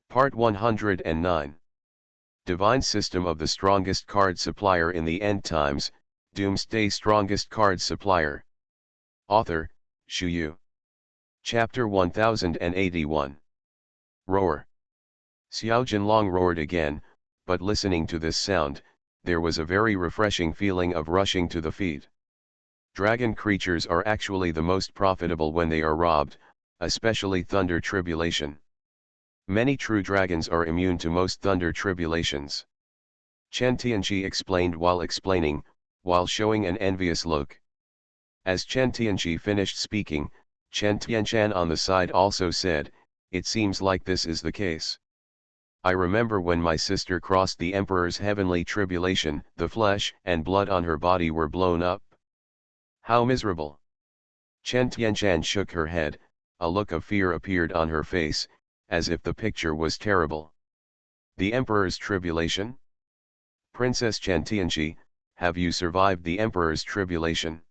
Part 109. Divine System of the Strongest Card Supplier in the End Times, Doomsday Strongest Card Supplier. Author, Shu Yu. Chapter 1081. Roar. Xiao Jinlong roared again, but listening to this sound, there was a very refreshing feeling of rushing to the feet. Dragon creatures are actually the most profitable when they are robbed, especially thunder tribulation. Many true dragons are immune to most thunder tribulations. Chen Tianqi explained while showing an envious look. As Chen Tianqi finished speaking, Chen Tianshan on the side also said, "It seems like this is the case. I remember when my sister crossed the Emperor's heavenly tribulation, the flesh and blood on her body were blown up. How miserable!" Chen Tianshan shook her head, a look of fear appeared on her face, as if the picture was terrible. The Emperor's tribulation? Princess Chen Tianqi, have you survived the Emperor's tribulation?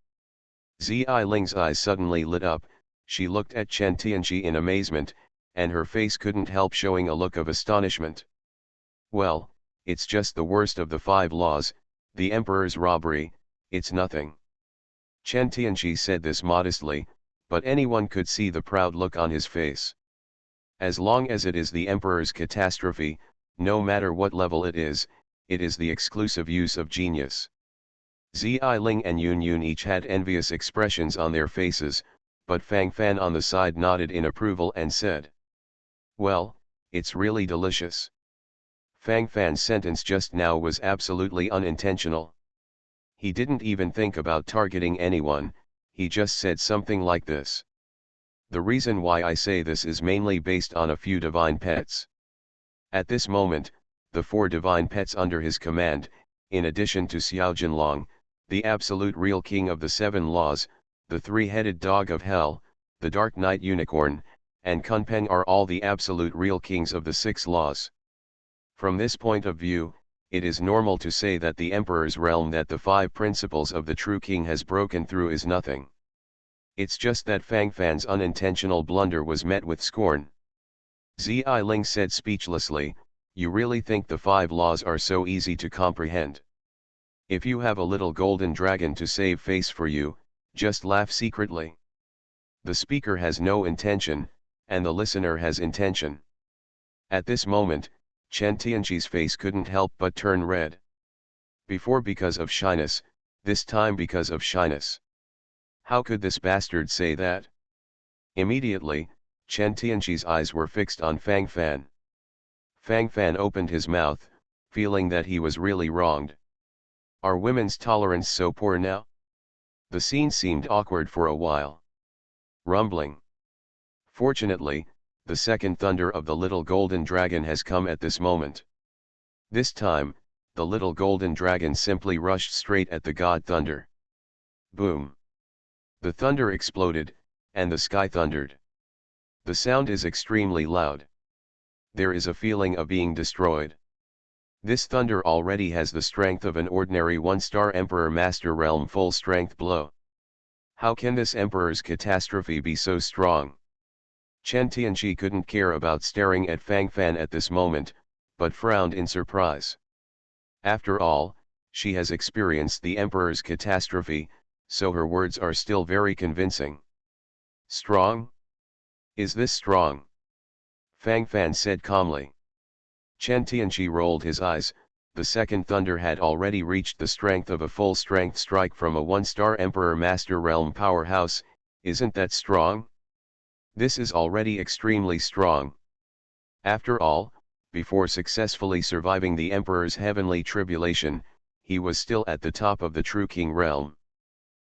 Zi Ling's eyes suddenly lit up, she looked at Chen Tianqi in amazement, and her face couldn't help showing a look of astonishment. Well, it's just the worst of the 5 laws, the Emperor's robbery, it's nothing. Chen Tianqi said this modestly, but anyone could see the proud look on his face. As long as it is the Emperor's catastrophe, no matter what level it is the exclusive use of genius. Zi Ling and Yun Yun each had envious expressions on their faces, but Fang Fan on the side nodded in approval and said, "Well, it's really delicious." Fang Fan's sentence just now was absolutely unintentional. He didn't even think about targeting anyone, he just said something like this. The reason why I say this is mainly based on a few divine pets. At this moment, the 4 divine pets under his command, in addition to Xiao Jinlong, the absolute real king of the 7 laws, the 3-headed dog of hell, the Dark Knight unicorn, and Kunpeng are all the absolute real kings of the 6 laws. From this point of view, it is normal to say that the Emperor's realm that the 5 principles of the true king has broken through is nothing. It's just that Fang Fan's unintentional blunder was met with scorn. Zi Ling said speechlessly, "You really think the 5 laws are so easy to comprehend? If you have a little golden dragon to save face for you, just laugh secretly." The speaker has no intention, and the listener has intention. At this moment, Chen Tianqi's face couldn't help but turn red. Before because of shyness, this time because of shyness. How could this bastard say that? Immediately, Chen Tianqi's eyes were fixed on Fang Fan. Fang Fan opened his mouth, feeling that he was really wronged. Are women's tolerance so poor now? The scene seemed awkward for a while. Rumbling. Fortunately, the second thunder of the little golden dragon has come at this moment. This time, the little golden dragon simply rushed straight at the god thunder. Boom. The thunder exploded, and the sky thundered. The sound is extremely loud. There is a feeling of being destroyed. This thunder already has the strength of an ordinary 1-star Emperor Master Realm full-strength blow. How can this Emperor's catastrophe be so strong? Chen Tianqi couldn't care about staring at Fang Fan at this moment, but frowned in surprise. After all, she has experienced the Emperor's catastrophe, so her words are still very convincing. Strong? Is this strong? Fang Fan said calmly. Chen Tianqi rolled his eyes, the second thunder had already reached the strength of a full-strength strike from a 1-star Emperor Master Realm powerhouse, isn't that strong? This is already extremely strong. After all, before successfully surviving the Emperor's heavenly tribulation, he was still at the top of the True King realm.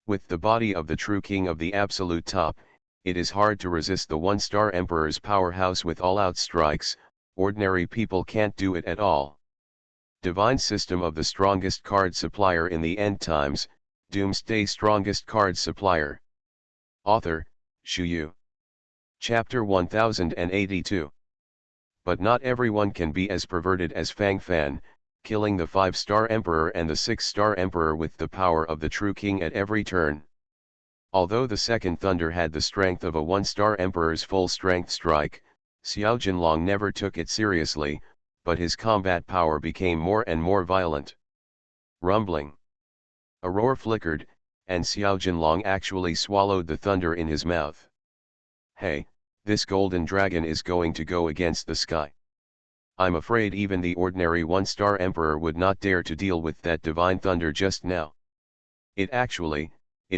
With the body of the True King of the absolute top, it is hard to resist the 1-star Emperor's powerhouse with all-out strikes, ordinary people can't do it at all. Divine System of the Strongest Card Supplier in the End Times, Doomsday Strongest Card Supplier. Author, Shu Yu. Chapter 1082. But not everyone can be as perverted as Fang Fan, killing the 5-star Emperor and the 6-star Emperor with the power of the True King at every turn. Although the second thunder had the strength of a 1-star Emperor's full-strength strike, Xiao Jinlong never took it seriously, but his combat power became more and more violent. Rumbling. A roar flickered, and Xiao Jinlong actually swallowed the thunder in his mouth. Hey, this golden dragon is going to go against the sky. I'm afraid even the ordinary one-star emperor would not dare to deal with that divine thunder just now. It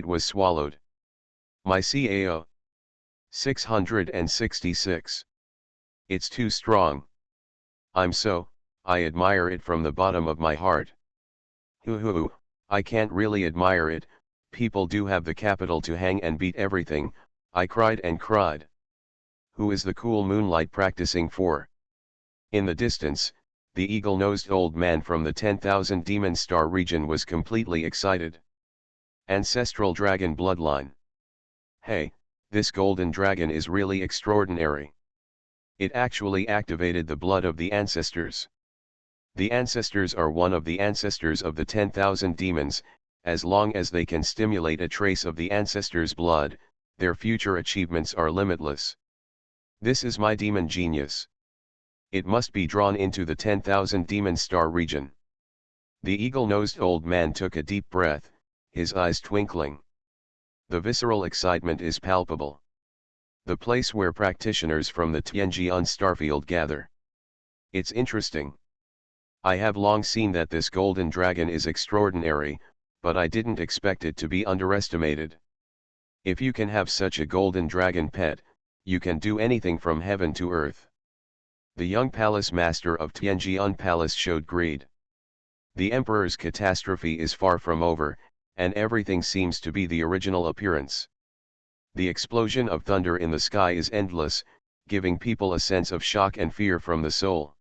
was swallowed. My CAO. 666. It's too strong. I admire it from the bottom of my heart. Hoo, I can't really admire it, people do have the capital to hang and beat everything, I cried and cried. Who is the cool moonlight practicing for? In the distance, the eagle-nosed old man from the 10,000 Demon Star region was completely excited. Ancestral dragon bloodline. Hey, this golden dragon is really extraordinary. It actually activated the blood of the ancestors. The ancestors are one of the ancestors of the 10,000 demons, as long as they can stimulate a trace of the ancestors' blood, their future achievements are limitless. This is my demon genius. It must be drawn into the 10,000 Demon Star region. The eagle-nosed old man took a deep breath, his eyes twinkling. The visceral excitement is palpable. The place where practitioners from the Tianjian starfield gather. It's interesting. I have long seen that this golden dragon is extraordinary, but I didn't expect it to be underestimated. If you can have such a golden dragon pet, you can do anything from heaven to earth. The young palace master of Tianjian Palace showed greed. The emperor's catastrophe is far from over, and everything seems to be the original appearance. The explosion of thunder in the sky is endless, giving people a sense of shock and fear from the soul.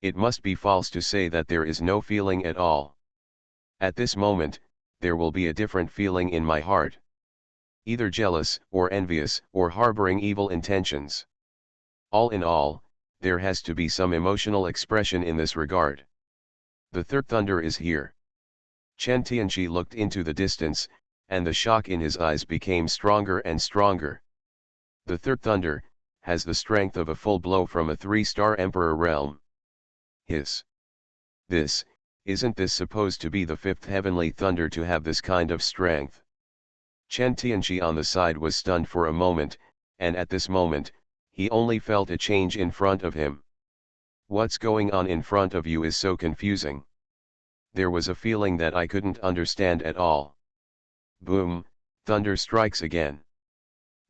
It must be false to say that there is no feeling at all. At this moment, there will be a different feeling in my heart. Either jealous, or envious, or harboring evil intentions. All in all, there has to be some emotional expression in this regard. The third thunder is here. Chen Tianqi looked into the distance, and the shock in his eyes became stronger and stronger. The third thunder has the strength of a full blow from a 3-star emperor realm. Isn't this supposed to be the fifth heavenly thunder to have this kind of strength? Chen Tianqi on the side was stunned for a moment, and at this moment, he only felt a change in front of him. What's going on in front of you is so confusing. There was a feeling that I couldn't understand at all. Boom, thunder strikes again.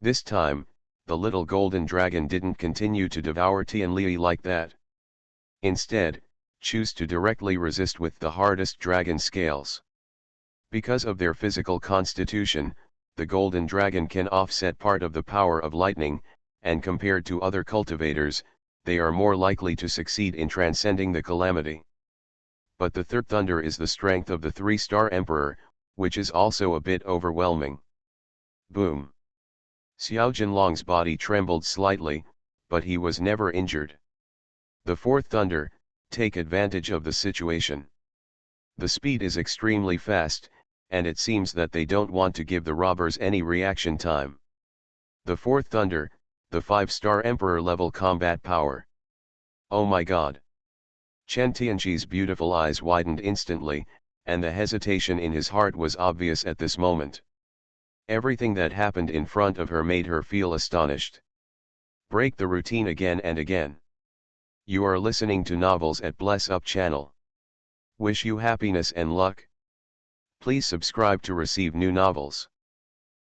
This time, the little golden dragon didn't continue to devour Tianli like that. Instead, choose to directly resist with the hardest dragon scales. Because of their physical constitution, the golden dragon can offset part of the power of lightning, and compared to other cultivators, they are more likely to succeed in transcending the calamity. But the third thunder is the strength of the 3-star emperor, which is also a bit overwhelming. Boom! Xiao Jinlong's body trembled slightly, but he was never injured. The fourth thunder, take advantage of the situation. The speed is extremely fast, and it seems that they don't want to give the robbers any reaction time. The fourth thunder, the 5-star emperor level combat power. Oh my god! Chen Tianqi's beautiful eyes widened instantly, and the hesitation in his heart was obvious at this moment. Everything that happened in front of her made her feel astonished. Break the routine again and again. You are listening to Novels at Bless Up channel. Wish you happiness and luck. Please subscribe to receive new novels.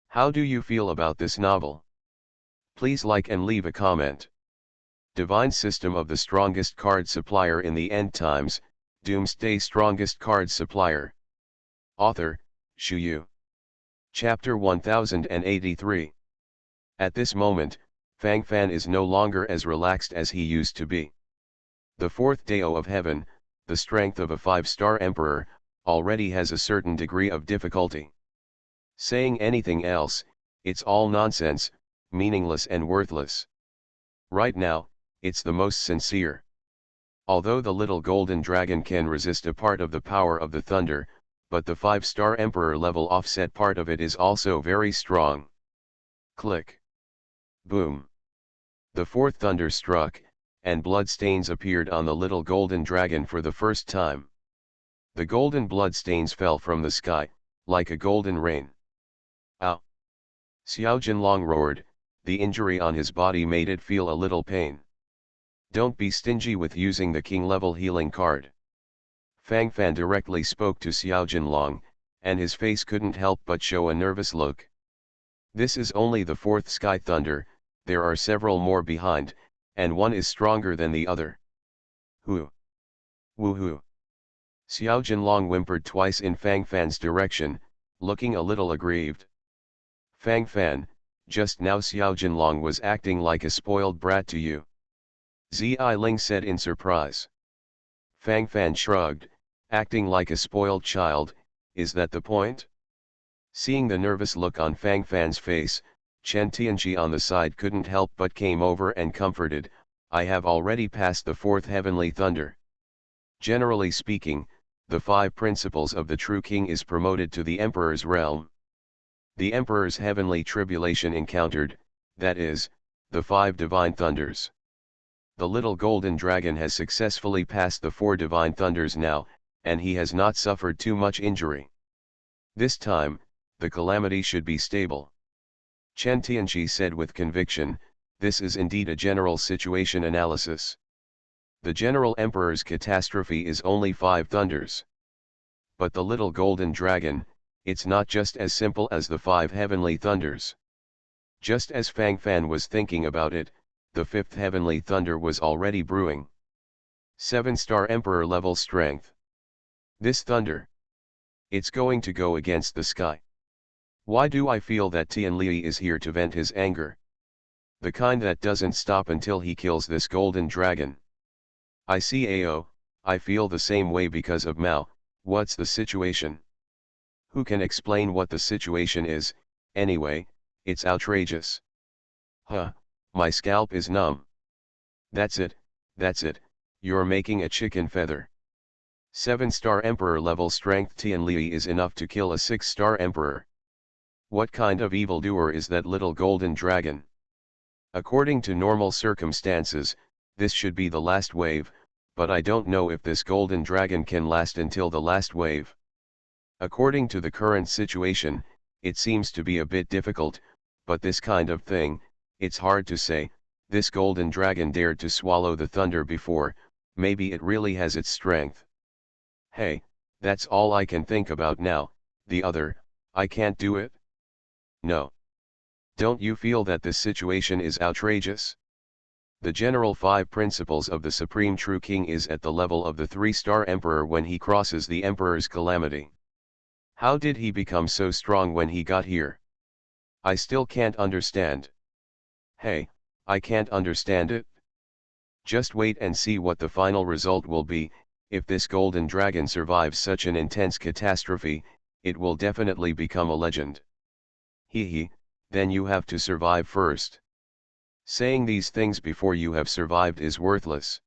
How do you feel about this novel? Please like and leave a comment. Divine System of the Strongest Card Supplier in the End Times, Doomsday Strongest Card Supplier. Author, Shu Yu. Chapter 1083. At this moment, Fang Fan is no longer as relaxed as he used to be. The fourth Dao of Heaven, the strength of a 5-star emperor, already has a certain degree of difficulty. Saying anything else, it's all nonsense, meaningless and worthless. Right now, it's the most sincere. Although the little golden dragon can resist a part of the power of the thunder, but the 5-star emperor level offset part of it is also very strong. Click. Boom. The fourth thunder struck, and bloodstains appeared on the little golden dragon for the first time. The golden bloodstains fell from the sky, like a golden rain. Ow! Xiao Jinlong roared, the injury on his body made it feel a little pain. Don't be stingy with using the king-level healing card. Fang Fan directly spoke to Xiao Jinlong, and his face couldn't help but show a nervous look. This is only the fourth Sky Thunder, there are several more behind, and one is stronger than the other. Who? Woohoo! Xiao Jinlong whimpered twice in Fang Fan's direction, looking a little aggrieved. Fang Fan, just now Xiao Jinlong was acting like a spoiled brat to you. Zi Ling said in surprise. Fang Fan shrugged, acting like a spoiled child, is that the point? Seeing the nervous look on Fang Fan's face, Chen Tianji on the side couldn't help but came over and comforted, I have already passed the fourth heavenly thunder. Generally speaking, the 5 principles of the true king is promoted to the emperor's realm. The emperor's heavenly tribulation encountered, that is, the 5 divine thunders. The little golden dragon has successfully passed the 4 divine thunders now, and he has not suffered too much injury. This time, the calamity should be stable. Chen Tianji said with conviction, this is indeed a general situation analysis. The general emperor's catastrophe is only 5 thunders. But the little golden dragon, it's not just as simple as the 5 heavenly thunders. Just as Fang Fan was thinking about it, the 5th heavenly thunder was already brewing. 7-star emperor level strength. This thunder, it's going to go against the sky. Why do I feel that Tian Li is here to vent his anger? The kind that doesn't stop until he kills this golden dragon. I see AO, I feel the same way because of Mao. What's the situation? Who can explain what the situation is? Anyway, it's outrageous. Huh, my scalp is numb. That's it, you're making a chicken feather. 7-star emperor level strength Tian Li is enough to kill a 6-star emperor. What kind of evildoer is that little golden dragon? According to normal circumstances, this should be the last wave, but I don't know if this golden dragon can last until the last wave. According to the current situation, it seems to be a bit difficult, but this kind of thing, it's hard to say. This golden dragon dared to swallow the thunder before, maybe it really has its strength. Hey, that's all I can think about now. The other, I can't do it. No. Don't you feel that this situation is outrageous? The general 5 principles of the Supreme True King is at the level of the 3-star Emperor when he crosses the Emperor's calamity. How did he become so strong when he got here? I still can't understand. Hey, I can't understand it. Just wait and see what the final result will be. If this golden dragon survives such an intense catastrophe, it will definitely become a legend. Hee, then you have to survive first. Saying these things before you have survived is worthless.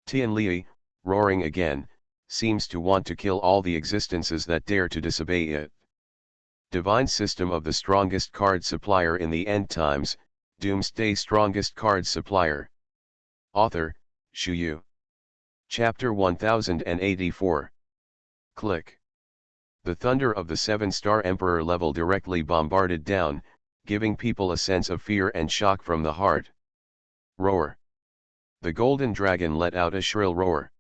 Tian Li, roaring again, seems to want to kill all the existences that dare to disobey it. Divine System of the Strongest Card Supplier in the End Times, Doomsday Strongest Card Supplier. Author, Shu Yu. Chapter 1084. Click. The thunder of the 7-star Emperor level directly bombarded down, giving people a sense of fear and shock from the heart. Roar. The golden dragon let out a shrill roar.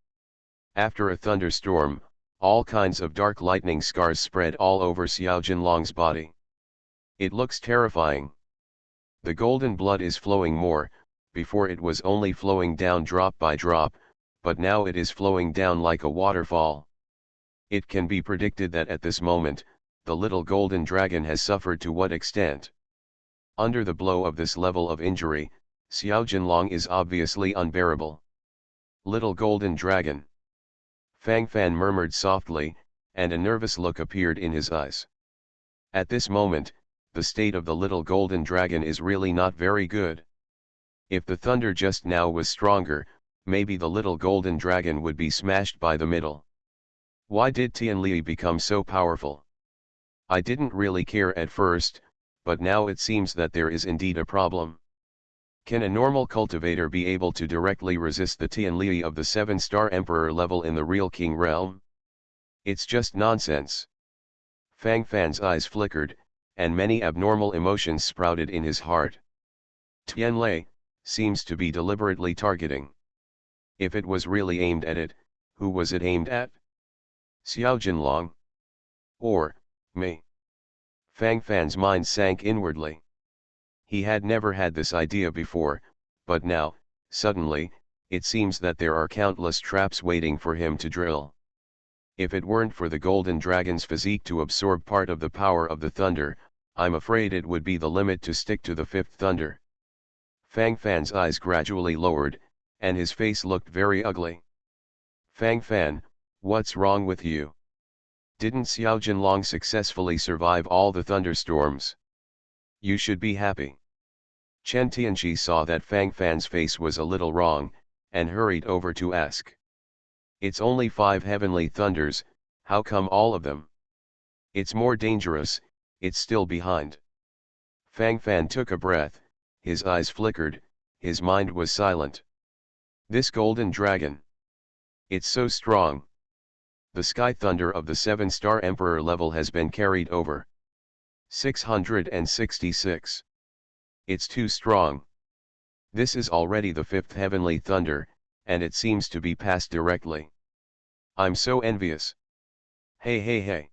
After a thunderstorm, all kinds of dark lightning scars spread all over Xiao Jinlong's body. It looks terrifying. The golden blood is flowing more. Before it was only flowing down drop by drop, but now it is flowing down like a waterfall. It can be predicted that at this moment, the little golden dragon has suffered to what extent. Under the blow of this level of injury, Xiao Jinlong is obviously unbearable. Little golden dragon. Fang Fan murmured softly, and a nervous look appeared in his eyes. At this moment, the state of the little golden dragon is really not very good. If the thunder just now was stronger, maybe the little golden dragon would be smashed by the middle. Why did Tian Li become so powerful? I didn't really care at first, but now it seems that there is indeed a problem. Can a normal cultivator be able to directly resist the Tianli of the 7-star Emperor level in the real King realm? It's just nonsense. Fang Fan's eyes flickered, and many abnormal emotions sprouted in his heart. Tianli seems to be deliberately targeting. If it was really aimed at it, who was it aimed at? Xiao Jinlong? Or me? Fang Fan's mind sank inwardly. He had never had this idea before, but now, suddenly, it seems that there are countless traps waiting for him to drill. If it weren't for the golden dragon's physique to absorb part of the power of the thunder, I'm afraid it would be the limit to stick to the fifth thunder. Fang Fan's eyes gradually lowered, and his face looked very ugly. Fang Fan, what's wrong with you? Didn't Xiao Jinlong successfully survive all the thunderstorms? You should be happy. Chen Tianqi saw that Fang Fan's face was a little wrong, and hurried over to ask. It's only 5 heavenly thunders, how come all of them? It's more dangerous, it's still behind. Fang Fan took a breath, his eyes flickered, his mind was silent. This golden dragon. It's so strong. The sky thunder of the 7-star Emperor level has been carried over. 666. It's too strong. This is already the 5th heavenly thunder, and it seems to be passed directly. I'm so envious. Hey.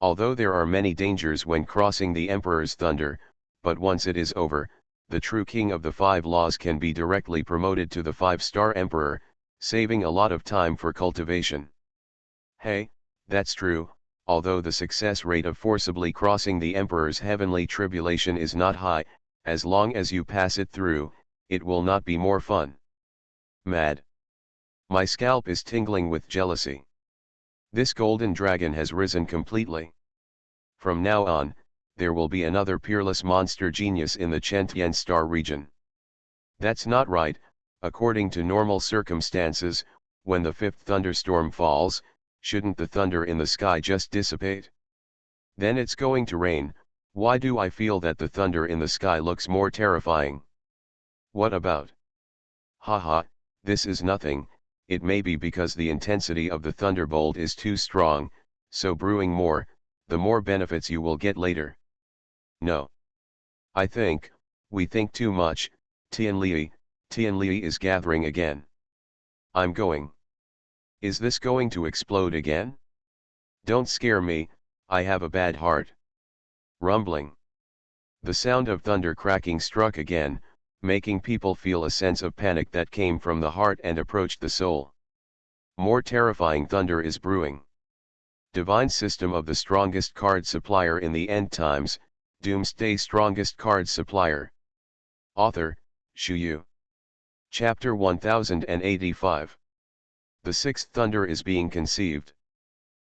Although there are many dangers when crossing the Emperor's thunder, but once it is over, the true king of the 5 laws can be directly promoted to the 5-star Emperor, saving a lot of time for cultivation. Hey, that's true, although the success rate of forcibly crossing the Emperor's heavenly tribulation is not high, as long as you pass it through, it will not be more fun. Mad. My scalp is tingling with jealousy. This golden dragon has risen completely. From now on, there will be another peerless monster genius in the Chentian star region. That's not right, according to normal circumstances, when the 5th thunderstorm falls, shouldn't the thunder in the sky just dissipate? Then it's going to rain, why do I feel that the thunder in the sky looks more terrifying? What about? Haha, this is nothing, it may be because the intensity of the thunderbolt is too strong, so brewing more, the more benefits you will get later. No. We think too much, Tianli is gathering again. I'm going. Is this going to explode again? Don't scare me, I have a bad heart. Rumbling. The sound of thunder cracking struck again, making people feel a sense of panic that came from the heart and approached the soul. More terrifying thunder is brewing. Divine system of the strongest card supplier in the end times, Doomsday strongest card supplier. Author, Shu Yu. Chapter 1085. The 6th thunder is being conceived.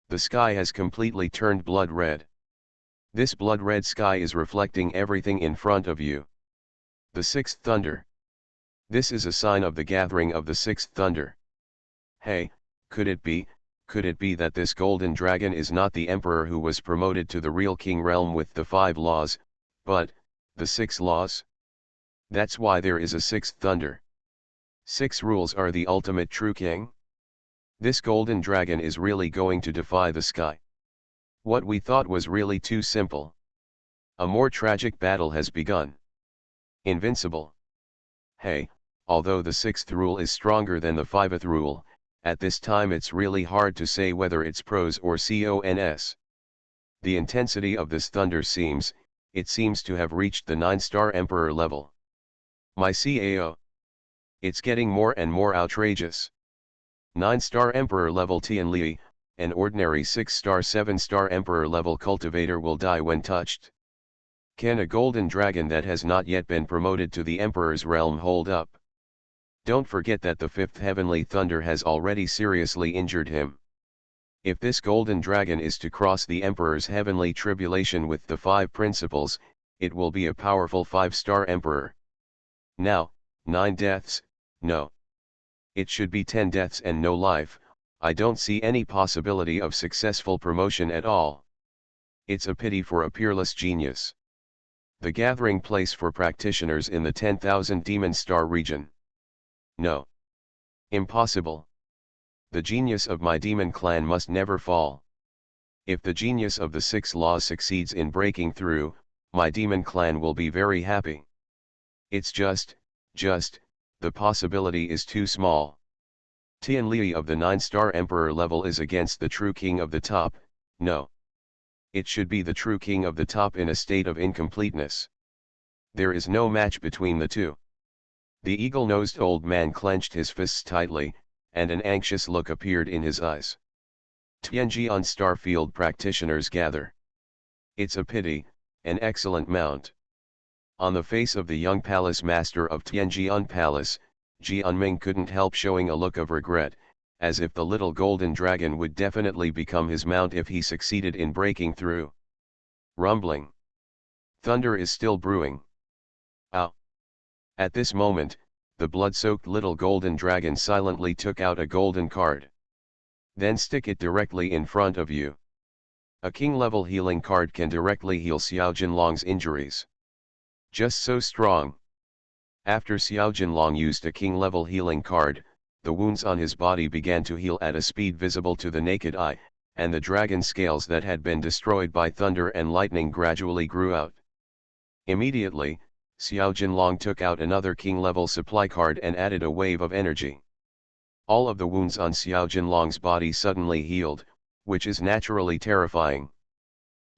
The sky has completely turned blood red. This blood red sky is reflecting everything in front of you. The 6th thunder. This is a sign of the gathering of the 6th thunder. Hey, could it be that this golden dragon is not the emperor who was promoted to the real king realm with the 5 laws, but the 6 laws? That's why there is a 6th thunder. 6 rules are the ultimate true king? This golden dragon is really going to defy the sky. What we thought was really too simple. A more tragic battle has begun. Invincible. Hey, although the 6th rule is stronger than the 5th rule, at this time it's really hard to say whether it's pros or cons. The intensity of this thunder seems to have reached the 9-star Emperor level. My cao. It's getting more and more outrageous. 9-star Emperor level Tianli, an ordinary 6-star 7-star Emperor level cultivator will die when touched. Can a golden dragon that has not yet been promoted to the Emperor's realm hold up? Don't forget that the 5th heavenly thunder has already seriously injured him. If this golden dragon is to cross the Emperor's heavenly tribulation with the 5 principles, it will be a powerful 5-star Emperor. Now, 9 deaths, no. It should be 10 deaths and no life. I don't see any possibility of successful promotion at all. It's a pity for a peerless genius. The gathering place for practitioners in the 10,000 Demon Star region. No. Impossible. The genius of my demon clan must never fall. If the genius of the 6 laws succeeds in breaking through, my demon clan will be very happy. It's just, the possibility is too small. Tian Li of the 9-star Emperor level is against the true king of the top, no. It should be the true king of the top in a state of incompleteness. There is no match between the two. The eagle-nosed old man clenched his fists tightly, and an anxious look appeared in his eyes. Tianjian Starfield practitioners gather. It's a pity, an excellent mount. On the face of the young palace master of Tianjian Palace, Jianming couldn't help showing a look of regret, as if the little golden dragon would definitely become his mount if he succeeded in breaking through. Rumbling. Thunder is still brewing. Ow! At this moment, the blood-soaked little golden dragon silently took out a golden card. Then stick it directly in front of you. A king-level healing card can directly heal Xiao Jinlong's injuries. Just so strong. After Xiao Jinlong used a king-level healing card, the wounds on his body began to heal at a speed visible to the naked eye, and the dragon scales that had been destroyed by thunder and lightning gradually grew out. Immediately, Xiao Jinlong took out another king-level supply card and added a wave of energy. All of the wounds on Xiao Jinlong's body suddenly healed, which is naturally terrifying.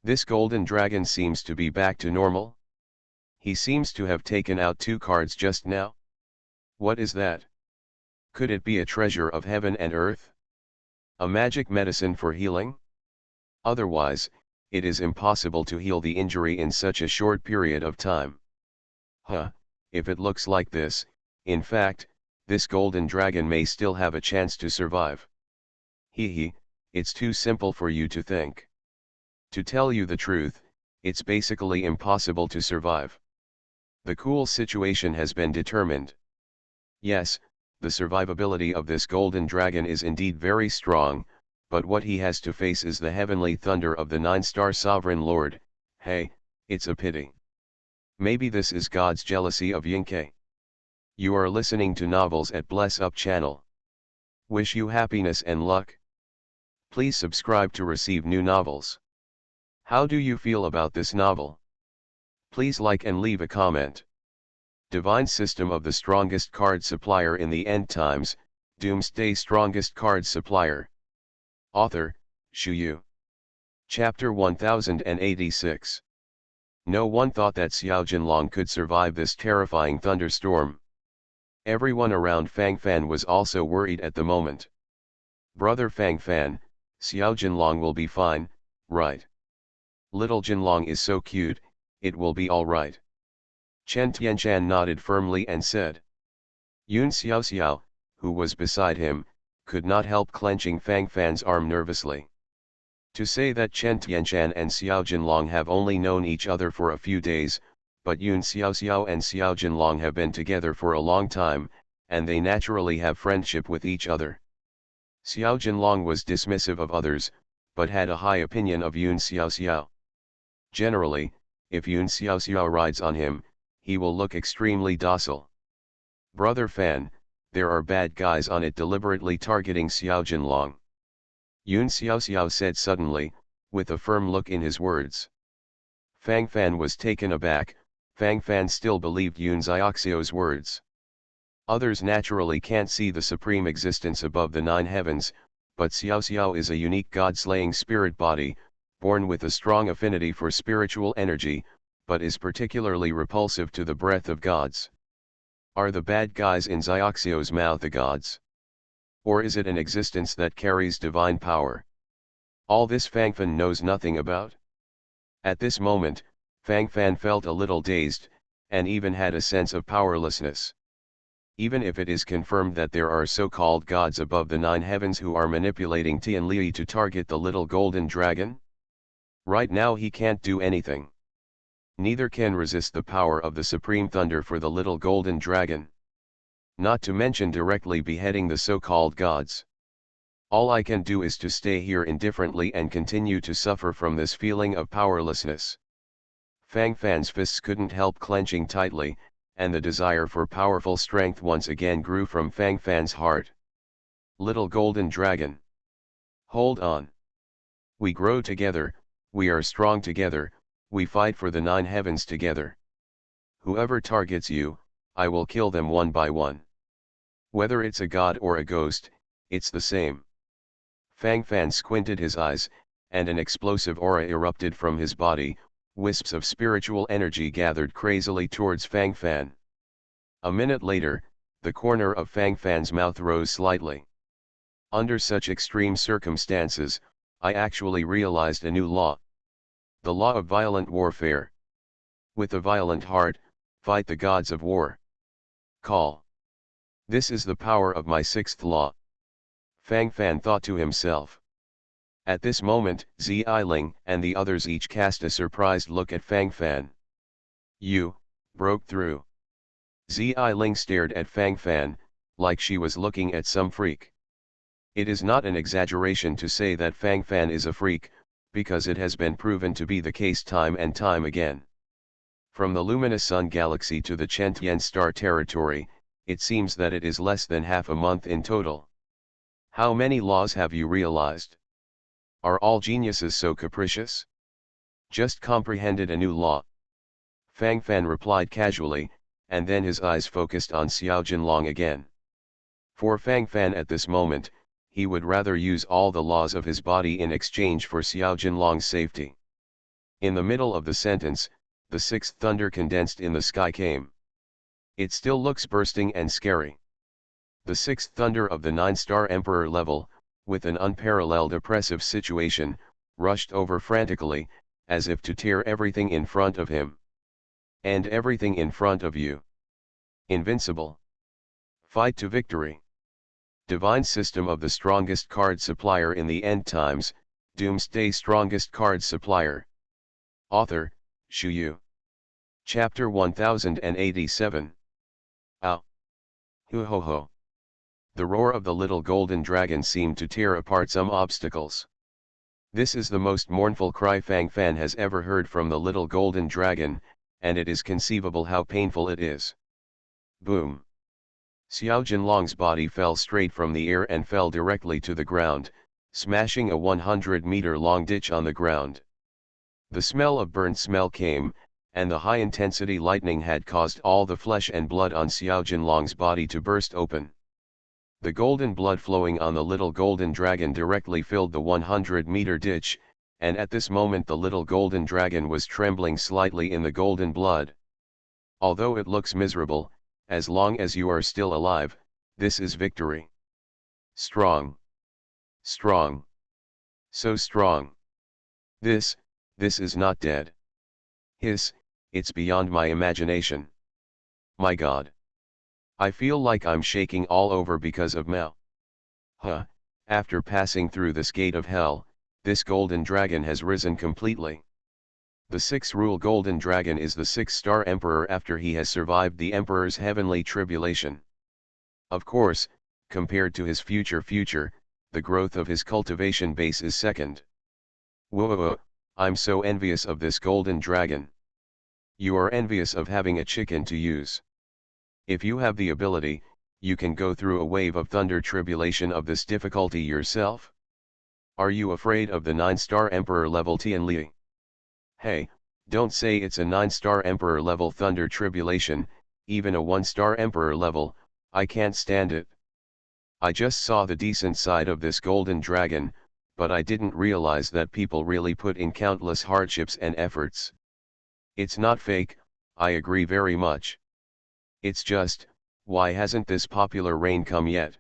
This golden dragon seems to be back to normal. He seems to have taken out 2 cards just now. What is that? Could it be a treasure of heaven and earth? A magic medicine for healing? Otherwise, it is impossible to heal the injury in such a short period of time. If it looks like this, in fact, this golden dragon may still have a chance to survive. It's too simple for you to think. To tell you the truth, it's basically impossible to survive. The cool situation has been determined. Yes, the survivability of this golden dragon is indeed very strong, but what he has to face is the heavenly thunder of the 9-star sovereign lord. Hey, it's a pity. Maybe this is God's jealousy of Yingke. You are listening to Novels at Bless Up channel. Wish you happiness and luck. Please subscribe to receive new novels. How do you feel about this novel? Please like and leave a comment. Divine System of the Strongest Card Supplier in the End Times, Doomsday Strongest Card Supplier. Author, Shu Yu. Chapter 1086. No one thought that Xiao Jinlong could survive this terrifying thunderstorm. Everyone around Fang Fan was also worried at the moment. Brother Fang Fan, Xiao Jinlong will be fine, right? Little Jinlong is so cute, it will be alright. Chen Tianshan nodded firmly and said. Yun Xiao, who was beside him, could not help clenching Fang Fan's arm nervously. To say that Chen Tianshan and Xiao Jinlong have only known each other for a few days, but Yun Xiao and Xiao Jinlong have been together for a long time, and they naturally have friendship with each other. Xiao Jinlong was dismissive of others, but had a high opinion of Yun Xiao. Generally, if Yun Xiao rides on him, he will look extremely docile. Brother Fan, there are bad guys on it deliberately targeting Xiao Jinlong. Yun Xiao said suddenly, with a firm look in his words. Fang Fan was taken aback. Fang Fan still believed Yun Xiao's words. Others naturally can't see the supreme existence above the 9 heavens, but Xiao is a unique god-slaying spirit body, born with a strong affinity for spiritual energy, but is particularly repulsive to the breath of gods. Are the bad guys in Xiao's mouth the gods? Or is it an existence that carries divine power? All this Fang Fan knows nothing about. At this moment, Fang Fan felt a little dazed, and even had a sense of powerlessness. Even if it is confirmed that there are so-called gods above the 9 heavens who are manipulating Tian Li to target the little golden dragon? Right now he can't do anything. Neither can resist the power of the supreme thunder for the little golden dragon. Not to mention directly beheading the so-called gods. All I can do is to stay here indifferently and continue to suffer from this feeling of powerlessness. Fang Fan's fists couldn't help clenching tightly, and the desire for powerful strength once again grew from Fang Fan's heart. Little golden dragon. Hold on. We grow together, we are strong together, we fight for the 9 heavens together. Whoever targets you, I will kill them one by one. Whether it's a god or a ghost, it's the same. Fang Fan squinted his eyes, and an explosive aura erupted from his body. Wisps of spiritual energy gathered crazily towards Fang Fan. A minute later, the corner of Fang Fan's mouth rose slightly. Under such extreme circumstances, I actually realized a new law. The law of violent warfare. With a violent heart, fight the gods of war. Call. This is the power of my 6th law. Fang Fan thought to himself. At this moment, Zi Ling and the others each cast a surprised look at Fang Fan. You broke through. Zi Ling stared at Fang Fan, like she was looking at some freak. It is not an exaggeration to say that Fang Fan is a freak, because it has been proven to be the case time and time again. From the luminous sun galaxy to the Chentian star territory, it seems that it is less than half a month in total. How many laws have you realized? Are all geniuses so capricious? Just comprehended a new law. Fang Fan replied casually, and then his eyes focused on Xiao Jinlong again. For Fang Fan at this moment, he would rather use all the laws of his body in exchange for Xiao Jinlong's safety. In the middle of the sentence, the 6th thunder condensed in the sky came. It still looks bursting and scary. The 6th thunder of the 9-star Emperor level, with an unparalleled oppressive situation, rushed over frantically, as if to tear everything in front of him. And everything in front of you. Invincible. Fight to victory. Divine system of the strongest card supplier in the end times, Doomsday strongest card supplier. Author, Shu Yu. Chapter 1087. Ow. Hoo ho ho. The roar of the little golden dragon seemed to tear apart some obstacles. This is the most mournful cry Fang Fan has ever heard from the little golden dragon, and it is conceivable how painful it is. Boom. Xiao Jinlong's body fell straight from the air and fell directly to the ground, smashing a 100-meter-long ditch on the ground. The smell of burnt smell came, and the high-intensity lightning had caused all the flesh and blood on Xiao Jinlong's body to burst open. The golden blood flowing on the little golden dragon directly filled the 100-meter ditch, and at this moment the little golden dragon was trembling slightly in the golden blood. Although it looks miserable, as long as you are still alive, this is victory. Strong. Strong. So strong. This is not dead. Hiss, it's beyond my imagination. My God. I feel like I'm shaking all over because of Mao. Huh, after passing through this gate of hell, this golden dragon has risen completely. The 6th-rule golden dragon is the 6th-star emperor after he has survived the emperor's heavenly tribulation. Of course, compared to his future, the growth of his cultivation base is second. Whoa, I'm so envious of this golden dragon. You are envious of having a chicken to use. If you have the ability, you can go through a wave of thunder tribulation of this difficulty yourself. Are you afraid of the 9-star emperor level Tianli? Hey, don't say it's a 9-star emperor level thunder tribulation, even a 1-star emperor level, I can't stand it. I just saw the decent side of this golden dragon, but I didn't realize that people really put in countless hardships and efforts. It's not fake, I agree very much. It's just, why hasn't this popular reign come yet?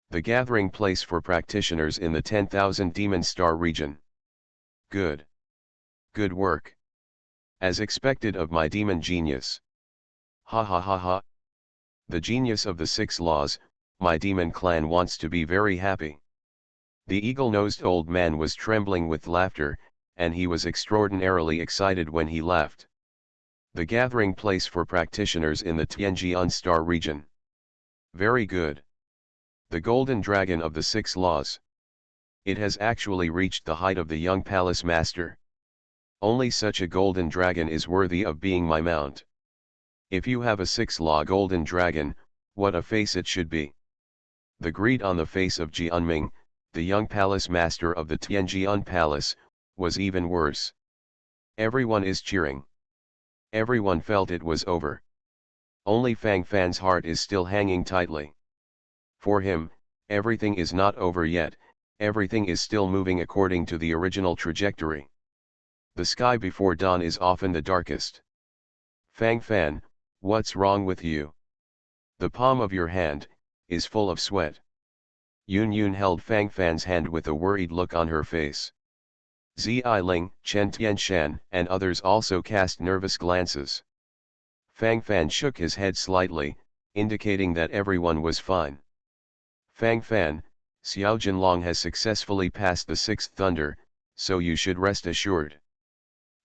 The gathering place for practitioners in the 10,000 Demon Star region. Good. Good work. As expected of my demon genius. Ha ha ha ha. The genius of the 6 laws, my demon clan wants to be very happy. The eagle-nosed old man was trembling with laughter, and he was extraordinarily excited when he left. The gathering place for practitioners in the Tianjian Star region. Very good. The golden dragon of the 6 laws. It has actually reached the height of the young palace master. Only such a golden dragon is worthy of being my mount. If you have a 6-law golden dragon, what a face it should be. The greed on the face of Jianming, the young palace master of the Tianjian Palace, was even worse. Everyone is cheering. Everyone felt it was over. Only Fang Fan's heart is still hanging tightly. For him, everything is not over yet, everything is still moving according to the original trajectory. The sky before dawn is often the darkest. Fang Fan, what's wrong with you? The palm of your hand is full of sweat. Yun Yun held Fang Fan's hand with a worried look on her face. Ziling, Chen Tianshan, and others also cast nervous glances. Fang Fan shook his head slightly, indicating that everyone was fine. Fang Fan, Xiao Jinlong has successfully passed the 6th thunder, so you should rest assured.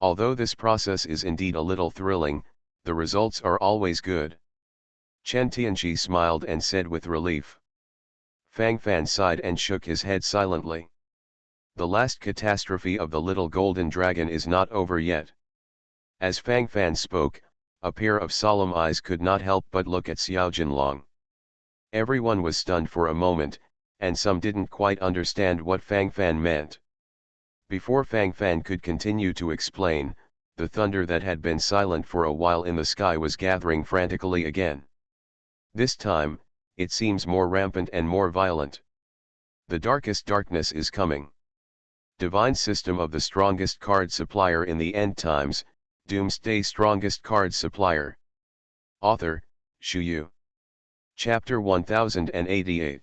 Although this process is indeed a little thrilling, the results are always good. Chen Tianqi smiled and said with relief. Fang Fan sighed and shook his head silently. The last catastrophe of the little golden dragon is not over yet. As Fang Fan spoke, a pair of solemn eyes could not help but look at Xiao Jinlong. Everyone was stunned for a moment, and some didn't quite understand what Fang Fan meant. Before Fang Fan could continue to explain, the thunder that had been silent for a while in the sky was gathering frantically again. This time, it seems more rampant and more violent. The darkest darkness is coming. Divine System of the Strongest Card Supplier in the End Times, Doomsday Strongest Card Supplier. Author, Shu Yu. Chapter 1088.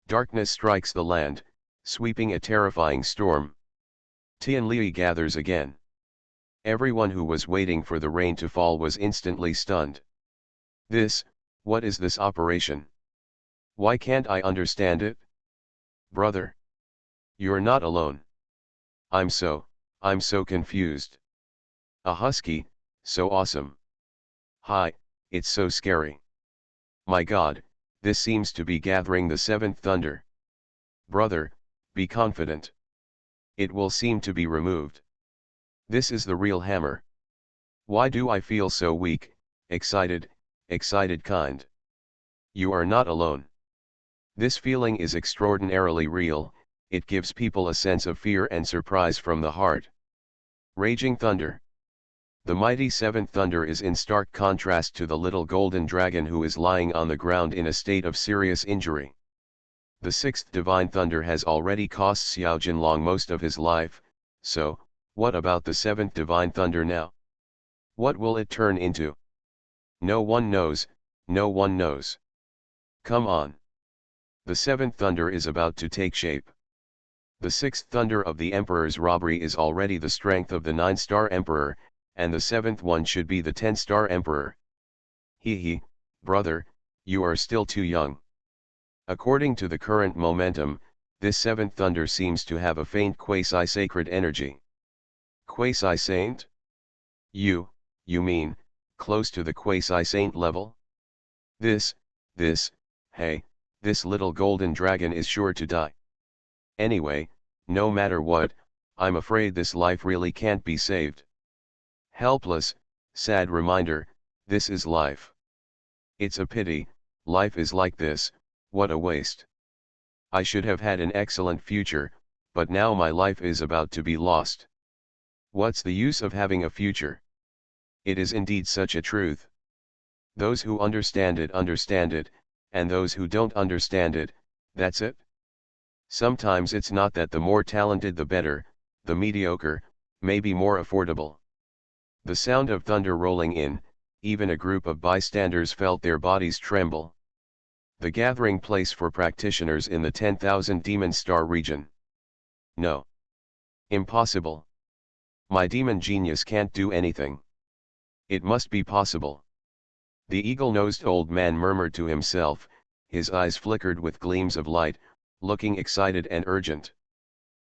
Darkness strikes the land, sweeping a terrifying storm. Tianli gathers again. Everyone who was waiting for the rain to fall was instantly stunned. What is this operation? Why can't I understand it? Brother. You're not alone. I'm so confused. A husky, so awesome. Hi, it's so scary. My God, this seems to be gathering the 7th thunder. Brother, be confident. It will seem to be removed. This is the real hammer. Why do I feel so weak, excited kind? You are not alone. This feeling is extraordinarily real, it gives people a sense of fear and surprise from the heart. Raging thunder. The mighty 7th thunder is in stark contrast to the little golden dragon who is lying on the ground in a state of serious injury. The 6th divine thunder has already cost Xiao Jinlong most of his life, so, what about the 7th divine thunder now? What will it turn into? No one knows, no one knows. Come on. The 7th thunder is about to take shape. The 6th thunder of the Emperor's robbery is already the strength of the 9-star Emperor, and the 7th one should be the 10-star Emperor. He, brother, you are still too young. According to the current momentum, this 7th thunder seems to have a faint quasi-sacred energy. Quasi-saint? You mean, close to the quasi-saint level? This little golden dragon is sure to die. Anyway, no matter what, I'm afraid this life really can't be saved. Helpless, sad reminder, this is life. It's a pity, life is like this, what a waste. I should have had an excellent future, but now my life is about to be lost. What's the use of having a future? It is indeed such a truth. Those who understand it, and those who don't understand it, that's it. Sometimes it's not that the more talented the better, the mediocre, may be more affordable. The sound of thunder rolling in, even a group of bystanders felt their bodies tremble. The gathering place for practitioners in the 10,000 demon star region. No. Impossible. My demon genius can't do anything. It must be possible. The eagle-nosed old man murmured to himself, his eyes flickered with gleams of light, looking excited and urgent.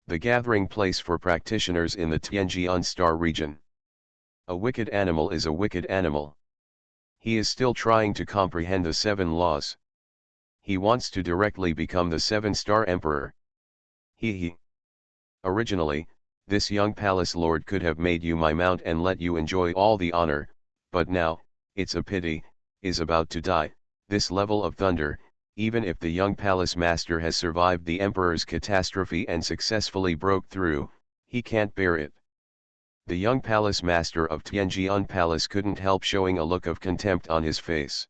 The gathering place for practitioners in the Tianjian star region. A wicked animal is a wicked animal. He is still trying to comprehend the 7 laws. He wants to directly become the 7-star emperor. Originally, This young palace lord could have made you my mount and let you enjoy all the honor, but now, it's a pity, is about to die. This level of thunder, even if the young palace master has survived the emperor's catastrophe and successfully broke through, he can't bear it. The young palace master of Tianjian Palace couldn't help showing a look of contempt on his face.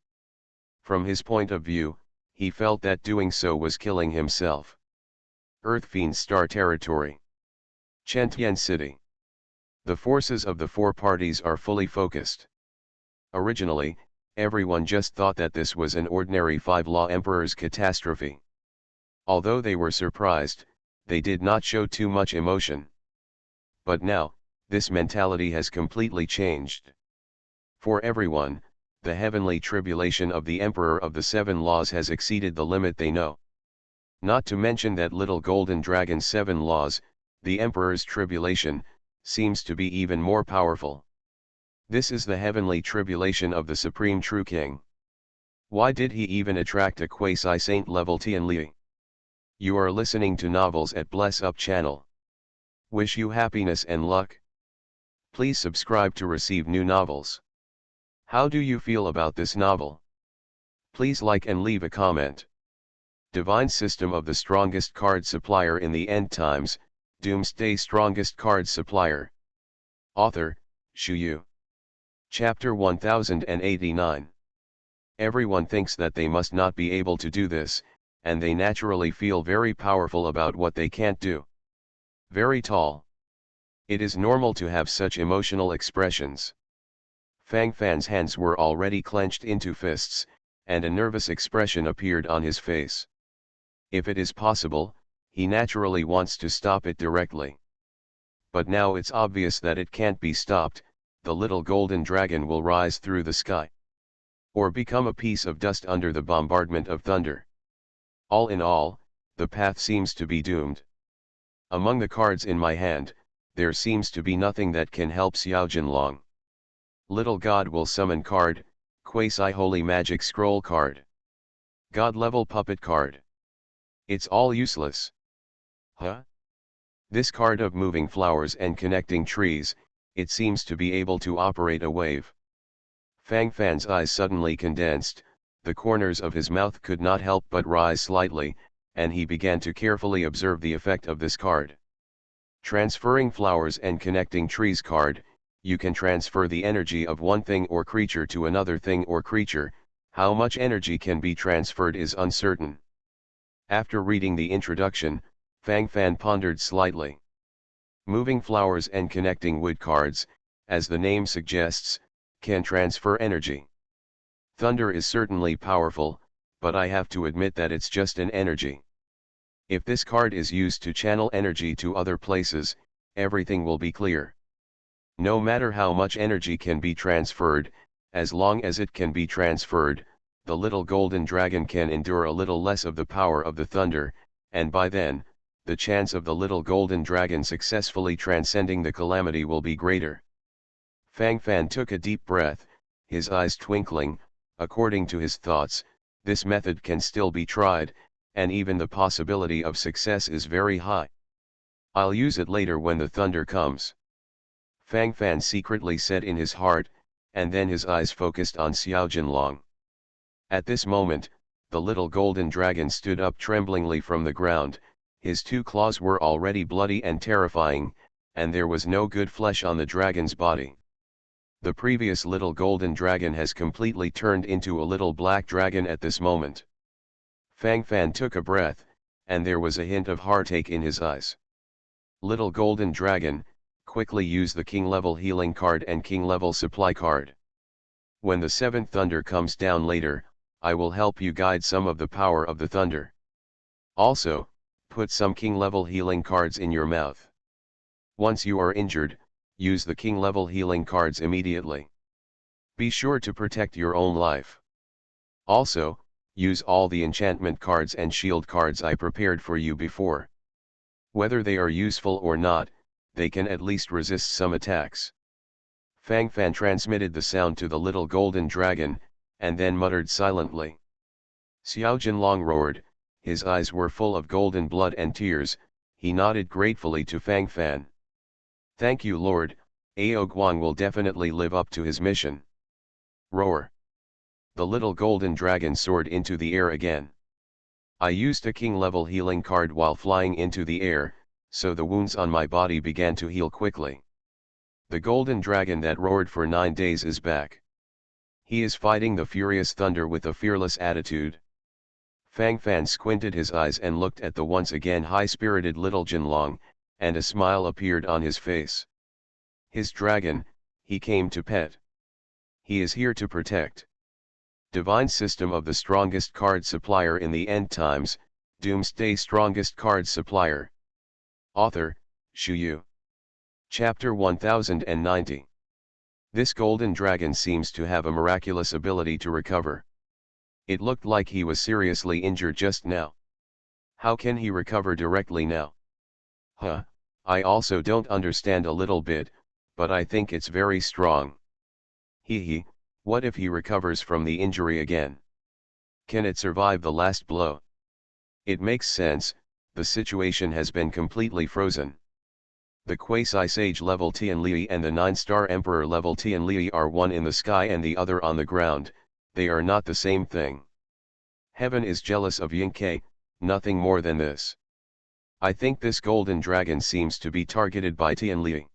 From his point of view, he felt that doing so was killing himself. Earth Fiend Star Territory. Chentian City. The forces of the four parties are fully focused. Originally, everyone just thought that this was an ordinary five-law emperor's catastrophe. Although they were surprised, they did not show too much emotion. But now, this mentality has completely changed. For everyone, the heavenly tribulation of the Emperor of the Seven Laws has exceeded the limit they know. Not to mention that little golden dragon's 7 laws, the Emperor's tribulation, seems to be even more powerful. This is the heavenly tribulation of the Supreme True King. Why did he even attract a quasi-saint level Tianli? You are listening to Novels at Bless Up channel. Wish you happiness and luck. Please subscribe to receive new novels. How do you feel about this novel? Please like and leave a comment. Divine System of the Strongest Card Supplier in the End Times, Doomsday Strongest Card Supplier. Author, Shu Yu. Chapter 1089. Everyone thinks that they must not be able to do this, and they naturally feel very powerful about what they can't do. Very tall. It is normal to have such emotional expressions. Fang Fan's hands were already clenched into fists, and a nervous expression appeared on his face. If it is possible, he naturally wants to stop it directly. But now it's obvious that it can't be stopped. The little golden dragon will rise through the sky, or become a piece of dust under the bombardment of thunder. All in all, the path seems to be doomed. Among the cards in my hand, there seems to be nothing that can help Xiao Jinlong. Little God will summon card, quasi-holy magic scroll card. God level puppet card. It's all useless. Huh? This card of moving flowers and connecting trees, it seems to be able to operate a wave. Fang Fan's eyes suddenly condensed, the corners of his mouth could not help but rise slightly, and he began to carefully observe the effect of this card. Transferring flowers and connecting trees card, you can transfer the energy of one thing or creature to another thing or creature. How much energy can be transferred is uncertain. After reading the introduction, Fang Fan pondered slightly. Moving flowers and connecting wood cards, as the name suggests, can transfer energy. Thunder is certainly powerful, but I have to admit that it's just an energy. If this card is used to channel energy to other places, everything will be clear. No matter how much energy can be transferred, as long as it can be transferred, the little golden dragon can endure a little less of the power of the thunder, and by then, the chance of the little golden dragon successfully transcending the calamity will be greater. Fang Fan took a deep breath, his eyes twinkling. According to his thoughts, this method can still be tried, and even the possibility of success is very high. I'll use it later when the thunder comes. Fang Fan secretly said in his heart, and then his eyes focused on Xiao Jinlong. At this moment, the little golden dragon stood up tremblingly from the ground. His 2 claws were already bloody and terrifying, and there was no good flesh on the dragon's body. The previous little golden dragon has completely turned into a little black dragon at this moment. Fang Fan took a breath, and there was a hint of heartache in his eyes. Little golden dragon, quickly use the king level healing card and king level supply card. When the 7th thunder comes down later, I will help you guide some of the power of the thunder. Also, put some king level healing cards in your mouth. Once you are injured, use the king level healing cards immediately. Be sure to protect your own life. Also, use all the enchantment cards and shield cards I prepared for you before. Whether they are useful or not, they can at least resist some attacks. Fang Fan transmitted the sound to the little golden dragon, and then muttered silently. Xiao Jinlong roared, his eyes were full of golden blood and tears. He nodded gratefully to Fang Fan. Thank you Lord, Ao Guang will definitely live up to his mission. Roar. The little golden dragon soared into the air again. I used a king-level healing card while flying into the air, so the wounds on my body began to heal quickly. The golden dragon that roared for 9 days is back. He is fighting the furious thunder with a fearless attitude. Fang Fan squinted his eyes and looked at the once again high-spirited little Jinlong, and a smile appeared on his face. His dragon, he came to pet. He is here to protect. Divine System of the Strongest Card Supplier in the End Times, Doomsday Strongest Card Supplier. Author, Shu Yu. Chapter 1090. This golden dragon seems to have a miraculous ability to recover. It looked like he was seriously injured just now. How can he recover directly now? I also don't understand a little bit, but I think it's very strong. What if he recovers from the injury again? Can it survive the last blow? It makes sense, the situation has been completely frozen. The Quasi-Sage level Tianli and the 9-star Emperor level Tianli are one in the sky and the other on the ground, they are not the same thing. Heaven is jealous of Yingke, nothing more than this. I think this golden dragon seems to be targeted by Tianli.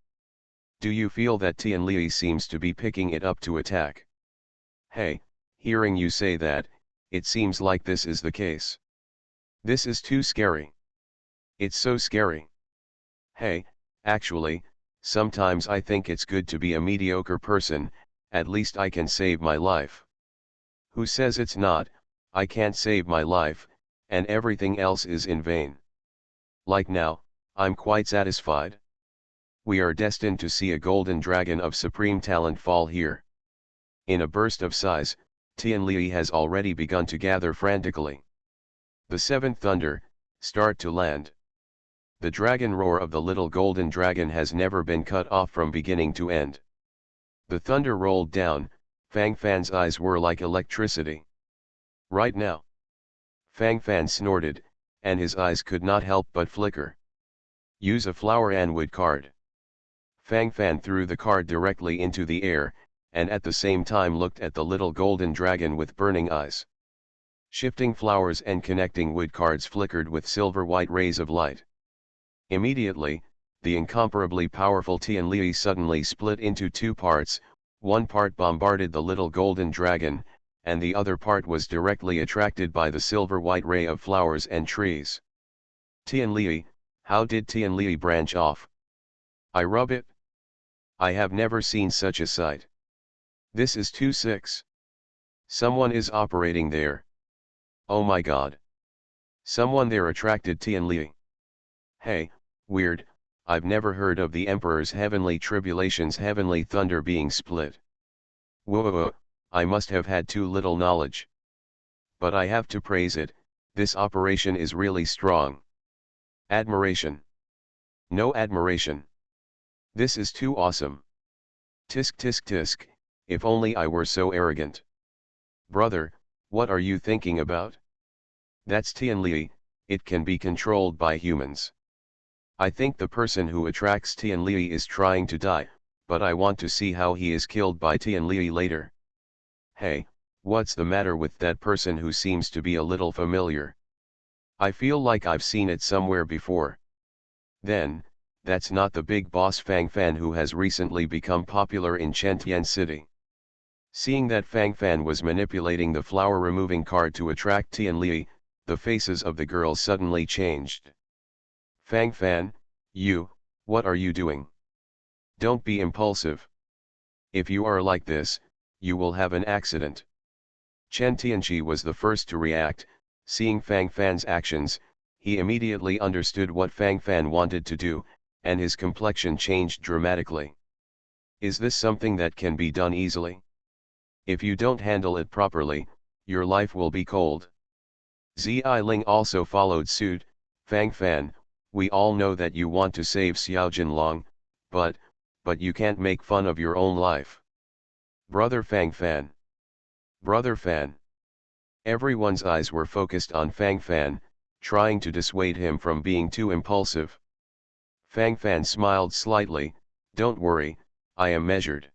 Do you feel that Tianli seems to be picking it up to attack? Hey, hearing you say that, it seems like this is the case. This is too scary. It's so scary. Hey, actually, sometimes I think it's good to be a mediocre person, at least I can save my life. Who says it's not? I can't save my life, and everything else is in vain. Like now, I'm quite satisfied. We are destined to see a golden dragon of supreme talent fall here. In a burst of size, Tianli has already begun to gather frantically. The seventh thunder, start to land. The dragon roar of the little golden dragon has never been cut off from beginning to end. The thunder rolled down, Fang Fan's eyes were like electricity. Right now. Fang Fan snorted, and his eyes could not help but flicker. Use a flower and wood card. Fang Fan threw the card directly into the air, and at the same time looked at the little golden dragon with burning eyes. Shifting flowers and connecting wood cards flickered with silver-white rays of light. Immediately, the incomparably powerful Tianli suddenly split into 2 parts, one part bombarded the little golden dragon, and the other part was directly attracted by the silver-white ray of flowers and trees. Tianli, how did Tianli branch off? I rub it. I have never seen such a sight. This is too sick. Someone is operating there. Oh my god. Someone there attracted Tianli. Hey, weird, I've never heard of the Emperor's heavenly tribulations heavenly thunder being split. Whoa, I must have had too little knowledge. But I have to praise it, this operation is really strong. Admiration. No admiration. This is too awesome. Tisk tisk tisk, if only I were so arrogant. Brother, what are you thinking about? That's Tianli, it can be controlled by humans. I think the person who attracts Tianli is trying to die, but I want to see how he is killed by Tianli later. Hey, what's the matter with that person who seems to be a little familiar? I feel like I've seen it somewhere before. Then, that's not the big boss Fang Fan who has recently become popular in Chentian City. Seeing that Fang Fan was manipulating the flower removing card to attract Tianli, the faces of the girls suddenly changed. Fang Fan, what are you doing? Don't be impulsive. If you are like this, you will have an accident. Chen Tianqi was the first to react. Seeing Fang Fan's actions, he immediately understood what Fang Fan wanted to do, and his complexion changed dramatically. Is this something that can be done easily? If you don't handle it properly, your life will be cold. Zai Ling also followed suit. Fang Fan, we all know that you want to save Xiao Jinlong, but you can't make fun of your own life. Brother Fang Fan. Brother Fan. Everyone's eyes were focused on Fang Fan, trying to dissuade him from being too impulsive. Fang Fan smiled slightly, Don't worry, I am measured.